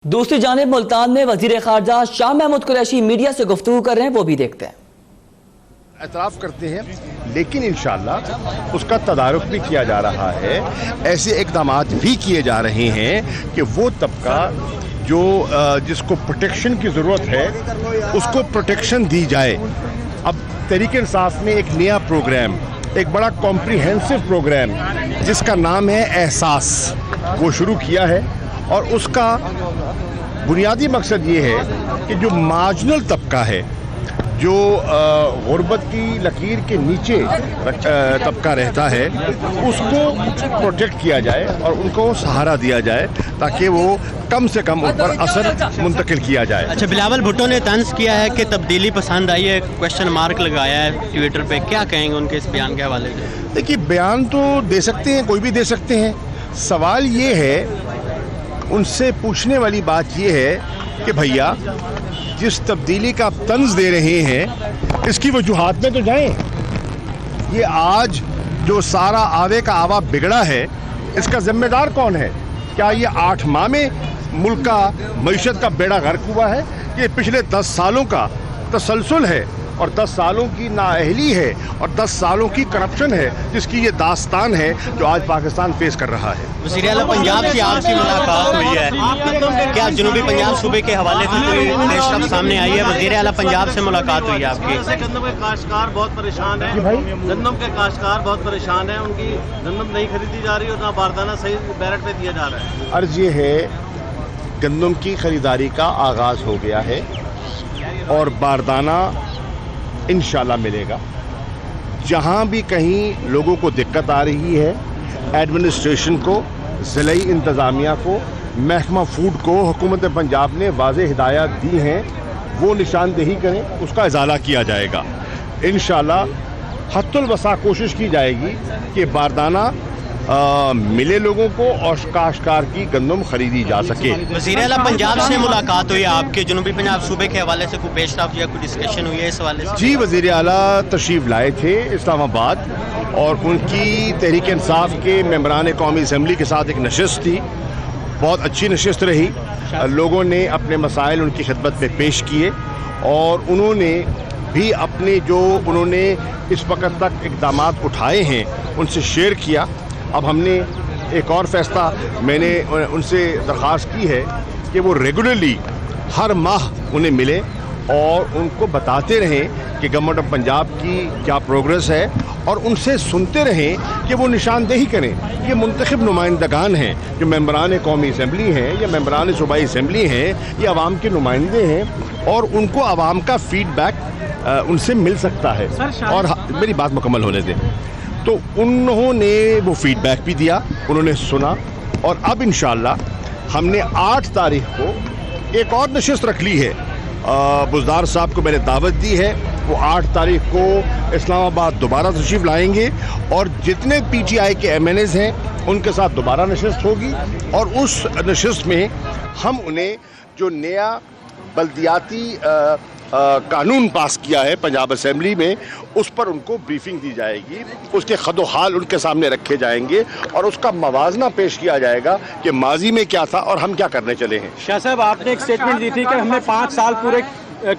دوسری جانب ملتان میں وزیر خارجہ شاہ محمود قریشی میڈیا سے گفتگو کر رہے ہیں، وہ بھی دیکھتے ہیں۔ اعتراف کرتے ہیں لیکن انشاءاللہ اس کا تدارک بھی کیا جا رہا ہے، ایسے اقدامات بھی کیے جا رہے ہیں کہ وہ طبقہ جو جس کو پروٹیکشن کی ضرورت ہے اس کو پروٹیکشن دی جائے۔ اب تحریک انصاف نے ایک نیا پروگرام، ایک بڑا کمپریہنسو پروگرام جس کا نام ہے احساس، وہ شروع کیا ہے، اور اس کا بنیادی مقصد یہ ہے کہ جو مارجنل طبقہ ہے، جو غربت کی لکیر کے نیچے طبقہ رہتا ہے، اس کو پروٹیکٹ کیا جائے اور ان کو سہارا دیا جائے تاکہ وہ کم سے کم ان پر اثر منتقل کیا جائے۔ اچھا، بلاول بھٹو نے طنز کیا ہے کہ تبدیلی پسند آئی ہے، کویشچن مارک لگایا ہے ٹویٹر پہ، کیا کہیں گے ان کے اس بیان کے حوالے سے؟ دیکھیے، بیان تو دے سکتے ہیں، کوئی بھی دے سکتے ہیں، سوال یہ ہے، ان سے پوچھنے والی بات یہ ہے کہ بھیا جس تبدیلی کا آپ طنز دے رہے ہیں اس کی وجوہات میں تو جائیں۔ یہ آج جو سارا آوے کا آوا بگڑا ہے، اس کا ذمہ دار کون ہے؟ کیا یہ 8 ماہ میں ملک کا معیشت کا بیڑا غرق ہوا ہے؟ یہ پچھلے 10 سالوں کا تسلسل ہے، اور 10 سالوں کی نااہلی ہے، اور 10 سالوں کی کرپشن ہے، جس کی یہ داستان ہے جو آج پاکستان فیس کر رہا ہے۔ وزیر اعلیٰ پنجاب سے آپ کی ملاقات ہوئی ہے، کیا جنوبی پنجاب صوبے کے حوالے سے کوئی پیش رفت سامنے آئی ہے؟ وزیر اعلیٰ پنجاب سے ملاقات ہوئی ہے آپ کی؟ گندم کے کاشتکار بہت پریشان ہیں، گندم کے کاشتکار بہت پریشان ہیں، ان کی گندم نہیں خریدی جا رہی اور نہ باردانہ صحیح بیرٹ پہ دیا جا رہا ہے۔ عرض یہ ہے، گندم کی خریداری کا آغاز ہو گیا ہے اور باردانہ انشاءاللہ ملے گا۔ جہاں بھی کہیں لوگوں کو دقت آ رہی ہے، ایڈمنسٹریشن کو، ضلعی انتظامیہ کو، محکمہ فوڈ کو حکومت پنجاب نے واضح ہدایات دی ہیں، وہ نشاندہی کریں، اس کا ازالہ کیا جائے گا۔ انشاءاللہ حتی الوسع کوشش کی جائے گی کہ باردانہ ملے لوگوں کو اور کاشتکار کی گندم خریدی جا سکے۔ وزیر اعلیٰ پنجاب سے ملاقات ہوئی ہے آپ کے، جنوبی پنجاب صوبے کے حوالے سے کوئی پیش رفت یا کوئی ڈسکشن ہوئی ہے اس حوالے سے؟ جی، وزیر اعلیٰ تشریف لائے تھے اسلام آباد، اور ان کی تحریک انصاف کے ممبران قومی اسمبلی کے ساتھ ایک نشست تھی، بہت اچھی نشست رہی۔ لوگوں نے اپنے مسائل ان کی خدمت میں پیش کیے، اور انہوں نے بھی اپنے جو انہوں نے اس وقت تک اقدامات اٹھائے ہیں ان سے شیئر کیا۔ اب ہم نے ایک اور فیصلہ، میں نے ان سے درخواست کی ہے کہ وہ ریگولرلی ہر ماہ انہیں ملے اور ان کو بتاتے رہیں کہ گورنمنٹ آف پنجاب کی کیا پروگریس ہے، اور ان سے سنتے رہیں کہ وہ نشاندہی کریں۔ یہ منتخب نمائندگان ہیں، جو ممبران قومی اسمبلی ہیں یا ممبران صوبائی اسمبلی ہیں، یہ عوام کے نمائندے ہیں، اور ان کو عوام کا فیڈ بیک ان سے مل سکتا ہے۔ اور میری بات مکمل ہونے دیں۔ تو انہوں نے وہ فیڈ بیک بھی دیا، انہوں نے سنا، اور اب انشاءاللہ ہم نے 8 تاریخ کو ایک اور نشست رکھ لی ہے۔ بزدار صاحب کو میں نے دعوت دی ہے، وہ 8 تاریخ کو اسلام آباد دوبارہ تشریف لائیں گے، اور جتنے پی ٹی آئی کے MNAs ہیں ان کے ساتھ دوبارہ نشست ہوگی، اور اس نشست میں ہم انہیں جو نیا بلدیاتی قانون پاس کیا ہے پنجاب اسمبلی میں، اس پر ان کو بریفنگ دی جائے گی، اس کے خد و حال ان کے سامنے رکھے جائیں گے، اور اس کا موازنہ پیش کیا جائے گا کہ ماضی میں کیا تھا اور ہم کیا کرنے چلے ہیں۔ شاہ صاحب، آپ نے ایک سٹیٹمنٹ دی تھی کہ ہمیں 5 سال پورے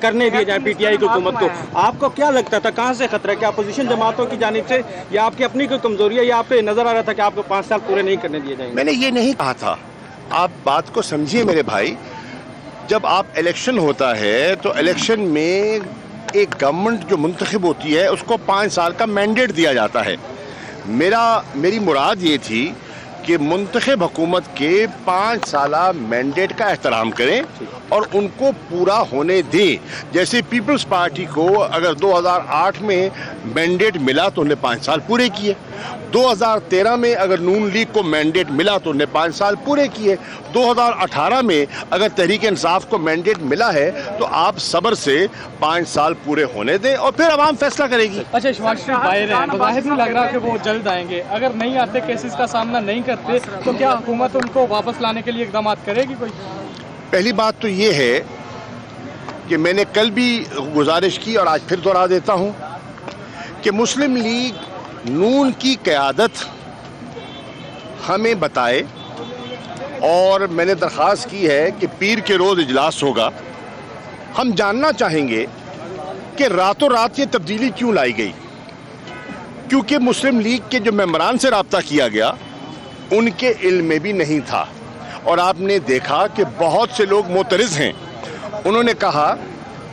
کرنے دیے جائیں پی ٹی آئی کی حکومت کو، آپ کو کیا لگتا تھا، کہاں سے خطرہ ہے؟ کیا اپوزیشن جماعتوں کی جانب سے، یا آپ کی اپنی کوئی کمزوری ہے، یا آپ کو نظر آ رہا تھا کہ آپ کو 5 سال پورے نہیں کرنے دیے جائیں گے؟ میں نے یہ نہیں کہا تھا، آپ بات کو سمجھیے میرے بھائی۔ جب آپ الیکشن ہوتا ہے تو الیکشن میں ایک گورنمنٹ جو منتخب ہوتی ہے اس کو 5 سال کا مینڈیٹ دیا جاتا ہے۔ میری مراد یہ تھی کہ منتخب حکومت کے 5 سالہ مینڈیٹ کا احترام کریں اور ان کو پورا ہونے دیں۔ جیسے پیپلز پارٹی کو اگر 2008 میں مینڈیٹ ملا تو انہیں 5 سال پورے کیے، 2013 میں اگر نون لیگ کو مینڈیٹ ملا تو انہیں 5 سال پورے کیے، 2018 میں اگر تحریک انصاف کو مینڈیٹ ملا ہے تو آپ صبر سے 5 سال پورے ہونے دیں، اور پھر عوام فیصلہ کرے گی۔ اچھا، شمال شریف باہر ہیں، بظاہر نہیں لگ رہا کہ وہ جلد آئیں گے، اگر نہیں آتے، کیسز کا سامنا نہیں کرتے، تو کیا حکومت ان کو واپس لانے کے لیے اقدامات کرے گی کوئی؟ پہلی بات تو یہ ہے کہ میں نے کل بھی گزارش کی اور آج پھر دوہرا دیتا ہوں کہ مسلم لیگ نون کی قیادت ہمیں بتائے اور میں نے درخواست کی ہے کہ پیر کے روز اجلاس ہوگا. ہم جاننا چاہیں گے کہ راتوں رات یہ تبدیلی کیوں لائی گئی. کیونکہ مسلم لیگ کے جو ممبران سے رابطہ کیا گیا ان کے علم میں بھی نہیں تھا, اور آپ نے دیکھا کہ بہت سے لوگ معترض ہیں. انہوں نے کہا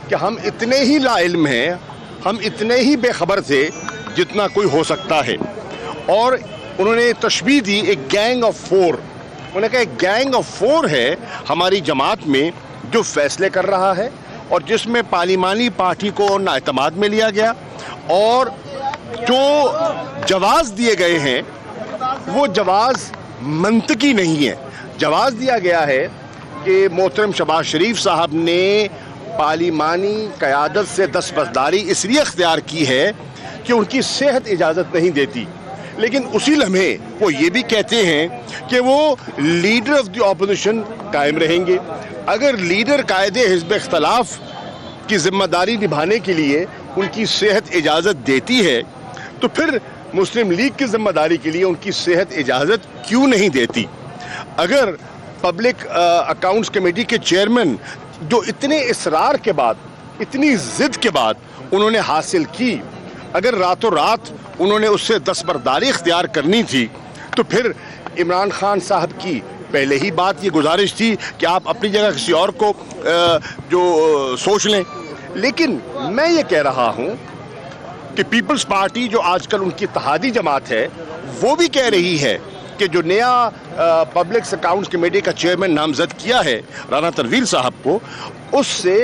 کہ ہم اتنے ہی لا علم ہیں, ہم اتنے ہی بے خبر تھے جتنا کوئی ہو سکتا ہے. اور انہوں نے تشبیہ دی ایک گینگ آف فور. انہوں نے کہا ایک گینگ آف فور ہے ہماری جماعت میں جو فیصلے کر رہا ہے, اور جس میں پارلیمانی پارٹی کو نااعتماد میں لیا گیا, اور جو جواز دیے گئے ہیں وہ جواز منطقی نہیں ہے. جواز دیا گیا ہے کہ محترم شہباز شریف صاحب نے پارلیمانی قیادت سے دستبرداری اس لیے اختیار کی ہے کہ ان کی صحت اجازت نہیں دیتی, لیکن اسی لمحے وہ یہ بھی کہتے ہیں کہ وہ لیڈر آف دی اپوزیشن قائم رہیں گے. اگر لیڈر قائد حزب اختلاف کی ذمہ داری نبھانے کے لیے ان کی صحت اجازت دیتی ہے تو پھر مسلم لیگ کی ذمہ داری کے لیے ان کی صحت اجازت کیوں نہیں دیتی. اگر پبلک اکاؤنٹس کمیٹی کے چیئرمین جو اتنے اصرار کے بعد, اتنی ضد کے بعد انہوں نے حاصل کی, اگر راتوں رات انہوں نے اس سے دستبرداری اختیار کرنی تھی تو پھر عمران خان صاحب کی پہلے ہی بات یہ گزارش تھی کہ آپ اپنی جگہ کسی اور کو جو سوچ لیں. لیکن میں یہ کہہ رہا ہوں کہ پیپلز پارٹی جو آج کل ان کی اتحادی جماعت ہے وہ بھی کہہ رہی ہے کہ جو نیا پبلک اکاؤنٹس کمیٹی کا چیئرمین نامزد کیا ہے رانا تنویر صاحب کو, اس سے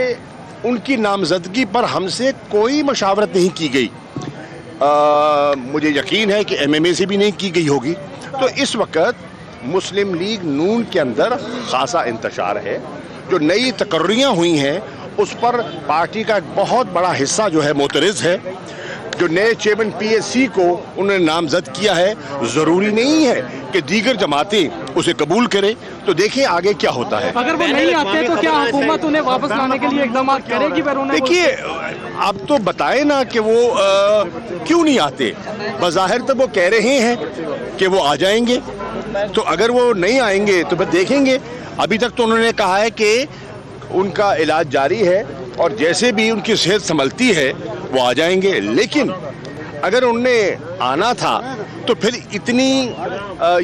ان کی نامزدگی پر ہم سے کوئی مشاورت نہیں کی گئی. مجھے یقین ہے کہ MMA سے بھی نہیں کی گئی ہوگی. تو اس وقت مسلم لیگ نون کے اندر خاصا انتشار ہے. جو نئی تقرریاں ہوئی ہیں اس پر پارٹی کا ایک بہت بڑا حصہ جو ہے معترض ہے. جو نئے چیئرمین PSC کو انہوں نے نامزد کیا ہے, ضروری نہیں ہے کہ دیگر جماعتیں اسے قبول کریں. تو دیکھیں آگے کیا ہوتا ہے. اگر وہ نہیں آتے تو کیا حکومت انہیں واپس لانے کے لیے اقدامات کرے گی؟ دیکھیے اب تو بتائیں نا کہ وہ کیوں نہیں آتے. بظاہر تو وہ کہہ رہے ہیں کہ وہ آ جائیں گے, تو اگر وہ نہیں آئیں گے تو پھر دیکھیں گے. ابھی تک تو انہوں نے کہا ہے کہ ان کا علاج جاری ہے اور جیسے بھی ان کی صحت سنبھلتی ہے وہ آ جائیں گے. لیکن اگر انہوں نے آنا تھا تو پھر اتنی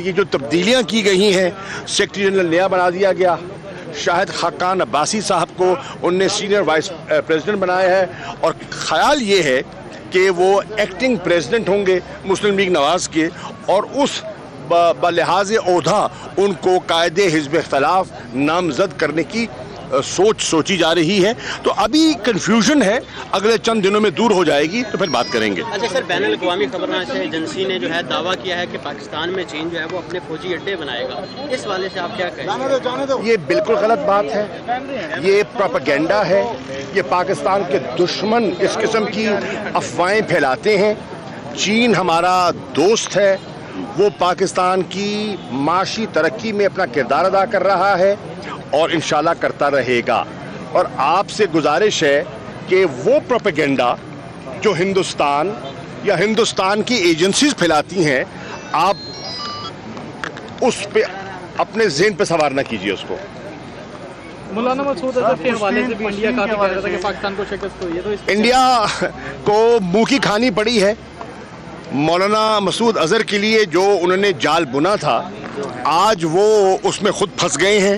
یہ جو تبدیلیاں کی گئی ہیں, سیکرٹری جنرل نیا بنا دیا گیا, شاہد خاقان عباسی صاحب کو ان نے سینئر وائس پریزیڈنٹ بنایا ہے, اور خیال یہ ہے کہ وہ ایکٹنگ پریزیڈنٹ ہوں گے مسلم لیگ نواز کے, اور اس بلحاظ عہدہ ان کو قائد حزب اختلاف نامزد کرنے کی سوچی جا رہی ہے. تو ابھی کنفیوژن ہے, اگلے چند دنوں میں دور ہو جائے گی تو پھر بات کریں گے. اچھا سر, بین الاقوامی خبرنگار ایجنسی نے جو ہے دعویٰ کیا ہے کہ پاکستان میں چین جو ہے وہ اپنے فوجی اڈے بنائے گا. اس والے سے آپ کیا کہیں؟ یہ بالکل غلط بات ہے, یہ پروپیگنڈا ہے. یہ پاکستان کے دشمن اس قسم کی افواہیں پھیلاتے ہیں. چین ہمارا دوست ہے, وہ پاکستان کی معاشی ترقی میں اپنا کردار ادا کر رہا ہے اور انشاءاللہ کرتا رہے گا. اور آپ سے گزارش ہے کہ وہ پروپیگنڈا جو ہندوستان یا ہندوستان کی ایجنسیز پھیلاتی ہیں, آپ اس پہ اپنے ذہن پہ سوار نہ کیجیے اس کو. مولانا مسعود اظہر کے حوالے سے بھی انڈیا کافی کہہ رہا تھا کہ پاکستان کو شکست ہوئی ہے, تو انڈیا کو منہ کی کھانی پڑی ہے. مولانا مسعود اظہر کے لیے جو انہوں نے جال بنا تھا, آج وہ اس میں خود پھنس گئے ہیں.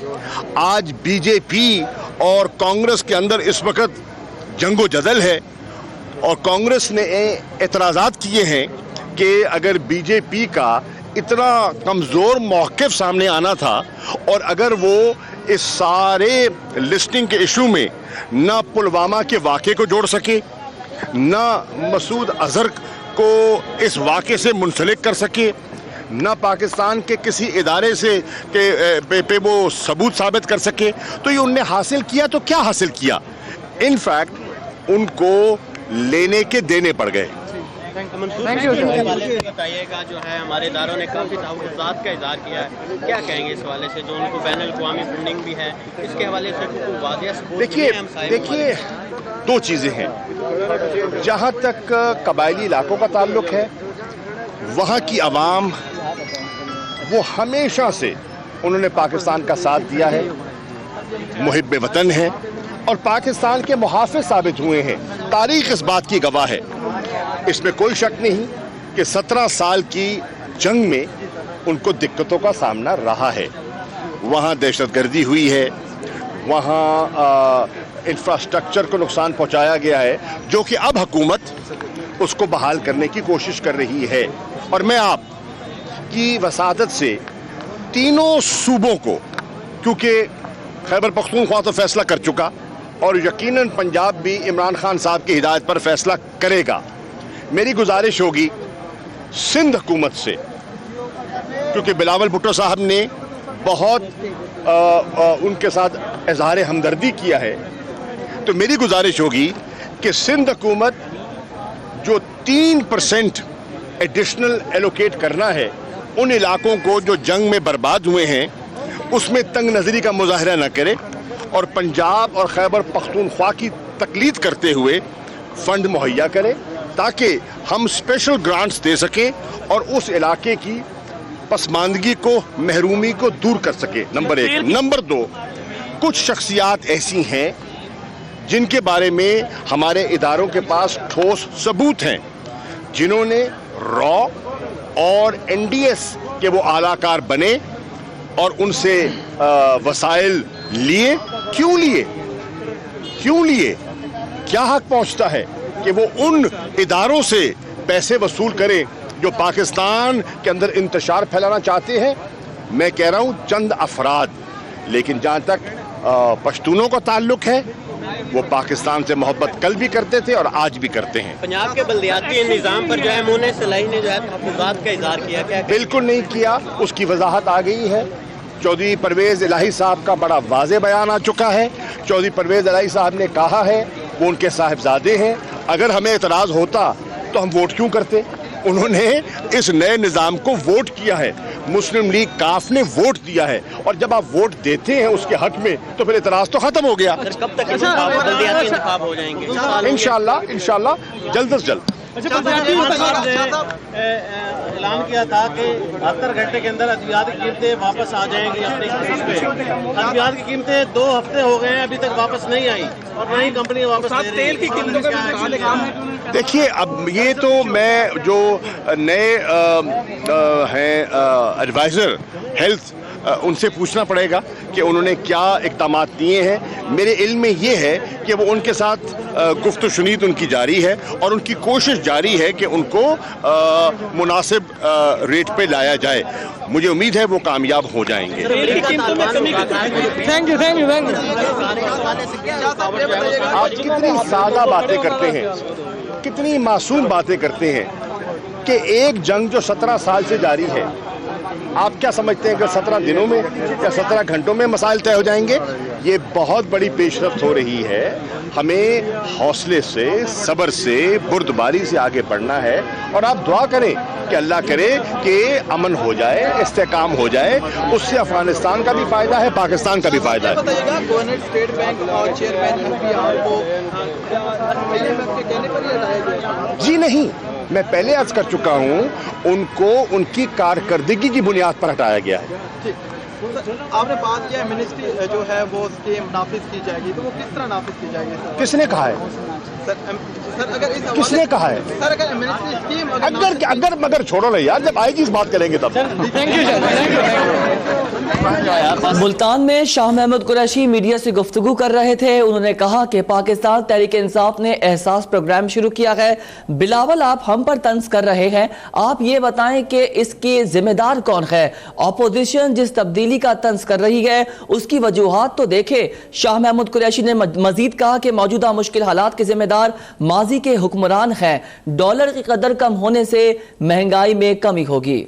آج BJP اور کانگریس کے اندر اس وقت جنگ و جدل ہے, اور کانگریس نے اعتراضات کیے ہیں کہ اگر BJP کا اتنا کمزور موقف سامنے آنا تھا, اور اگر وہ اس سارے لسٹنگ کے ایشو میں نہ پلوامہ کے واقعے کو جوڑ سکے, نہ مسعود اظہر کو اس واقعے سے منسلک کر سکے, نہ پاکستان کے کسی ادارے سے پہ وہ ثبوت ثابت کر سکے, تو یہ ان نے حاصل کیا تو کیا حاصل کیا؟ ان فیکٹ ان کو لینے کے دینے پڑ گئے. بتائیے گا, جو ہے ہمارے اداروں نے کافی تحفظات کا اظہار کیا ہے, کیا کہیں گے اس حوالے سے؟ جو ان کو بین الاقوامی فنڈنگ بھی ہے, اس کے حوالے سے واضح ثبوت. دیکھیے دو چیزیں ہیں. جہاں تک قبائلی علاقوں کا تعلق ہے, وہاں کی عوام وہ ہمیشہ سے انہوں نے پاکستان کا ساتھ دیا ہے، محب وطن ہیں اور پاکستان کے محافظ ثابت ہوئے ہیں۔ تاریخ اس بات کی گواہ ہے، اس میں کوئی شک نہیں کہ 17 سال کی جنگ میں ان کو دقتوں کا سامنا رہا ہے۔ وہاں دہشت گردی ہوئی ہے، وہاں انفراسٹرکچر کو نقصان پہنچایا گیا ہے، جو کہ اب حکومت اس کو بحال کرنے کی کوشش کر رہی ہے۔ اور میں آپ کی وساطت سے تینوں صوبوں کو، کیونکہ خیبر پختونخوا تو فیصلہ کر چکا اور یقیناً پنجاب بھی عمران خان صاحب کی ہدایت پر فیصلہ کرے گا، میری گزارش ہوگی سندھ حکومت سے، کیونکہ بلاول بھٹو صاحب نے بہت ان کے ساتھ اظہار ہمدردی کیا ہے، تو میری گزارش ہوگی کہ سندھ حکومت جو 3% ایڈیشنل ایلوکیٹ کرنا ہے ان علاقوں کو جو جنگ میں برباد ہوئے ہیں، اس میں تنگ نظری کا مظاہرہ نہ کرے اور پنجاب اور خیبر پختونخوا کی تقلید کرتے ہوئے فنڈ مہیا کرے تاکہ ہم اسپیشل گرانٹس دے سکیں اور اس علاقے کی پسماندگی کو، محرومی کو دور کر سکے، نمبر 1۔ نمبر 2، کچھ شخصیات ایسی ہیں جن کے بارے میں ہمارے اداروں کے پاس ٹھوس ثبوت ہیں، جنہوں نے را اور NDS کے وہ اعلیٰ کار بنے اور ان سے وسائل لیے۔ کیوں لیے؟ کیا حق پہنچتا ہے کہ وہ ان اداروں سے پیسے وصول کریں جو پاکستان کے اندر انتشار پھیلانا چاہتے ہیں؟ میں کہہ رہا ہوں چند افراد، لیکن جہاں تک پشتونوں کا تعلق ہے وہ پاکستان سے محبت کل بھی کرتے تھے اور آج بھی کرتے ہیں۔ پنجاب کے بلدیاتی نظام پر جو ہے مونِ صلاحی نے جو ہے تحفظات کا اظہار کیا، کیا بالکل نہیں کیا، اس کی وضاحت آ گئی ہے۔ چودھری پرویز الہی صاحب کا بڑا واضح بیان آ چکا ہے۔ چودھری پرویز الہی صاحب نے کہا ہے وہ ان کے صاحبزادے ہیں، اگر ہمیں اعتراض ہوتا تو ہم ووٹ کیوں کرتے؟ انہوں نے اس نئے نظام کو ووٹ کیا ہے، مسلم لیگ کاف نے ووٹ دیا ہے، اور جب آپ ووٹ دیتے ہیں اس کے حق میں تو پھر اعتراض تو ختم ہو گیا۔ کب تک بلدیاتی انتخاب ہو جائیں گے؟ انشاءاللہ جلد از جلد۔ اعلان کیا تھا کہ 72 گھنٹے کے اندر ادویات کی قیمتیں واپس آ جائیں گی اپنے خرچ پہ۔ ادویات کی قیمتیں 2 ہفتے ہو گئے ہیں، ابھی تک واپس نہیں آئی اور نہ ہی کمپنی واپس لے رہی ہے۔ تیل کی قیمتوں کا دیکھیے، اب یہ تو میں جو نئے ہیں ایڈوائزر ہیلتھ، ان سے پوچھنا پڑے گا کہ انہوں نے کیا اقدامات لیے ہیں۔ میرے علم میں یہ ہے کہ وہ ان کے ساتھ گفت و شنید ان کی جاری ہے اور ان کی کوشش جاری ہے کہ ان کو مناسب ریٹ پہ لایا جائے۔ مجھے امید ہے وہ کامیاب ہو جائیں گے۔ آپ کتنی سادہ باتیں کرتے ہیں، کتنی معصوم باتیں کرتے ہیں کہ ایک جنگ جو 17 سال سے جاری ہے، آپ کیا سمجھتے ہیں کہ 17 دنوں میں یا 17 گھنٹوں میں مسائل طے ہو جائیں گے؟ یہ بہت بڑی پیش رفت ہو رہی ہے۔ ہمیں حوصلے سے، صبر سے، بردباری سے آگے بڑھنا ہے اور آپ دعا کریں کہ اللہ کرے کہ امن ہو جائے، استحکام ہو جائے، اس سے افغانستان کا بھی فائدہ ہے، پاکستان کا بھی فائدہ ہے۔ گورنر اسٹیٹ بینک اور چیئرمین جی نہیں، میں پہلے عرض کر چکا ہوں، ان کو ان کی کارکردگی کی بنیاد پر ہٹایا گیا ہے۔ آپ نے بات کیا ہے منسٹری جو ہے وہ اسکیم نافذ کی جائے گی، تو وہ کس طرح نافذ کی جائے گی؟ کس نے کہا ہے؟ سر اگر کس نے کہا ہے؟ سر اگر منسٹری اسکیم اگر مگر چھوڑو نا یار، جب آئے گی اس بات کریں گے تب۔ ملتان میں شاہ محمود قریشی میڈیا سے گفتگو کر رہے تھے۔ انہوں نے کہا کہ پاکستان تحریک انصاف نے احساس پروگرام شروع کیا ہے۔ بلاول، آپ ہم پر طنز کر رہے ہیں، آپ یہ بتائیں کہ اس کے ذمہ دار کون ہے؟ اپوزیشن جس تبدیلی کا طنز کر رہی ہے اس کی وجوہات تو دیکھے۔ شاہ محمود قریشی نے مزید کہا کہ موجودہ مشکل حالات کے ذمہ دار ماضی کے حکمران ہیں۔ ڈالر کی قدر کم ہونے سے مہنگائی میں کمی ہوگی۔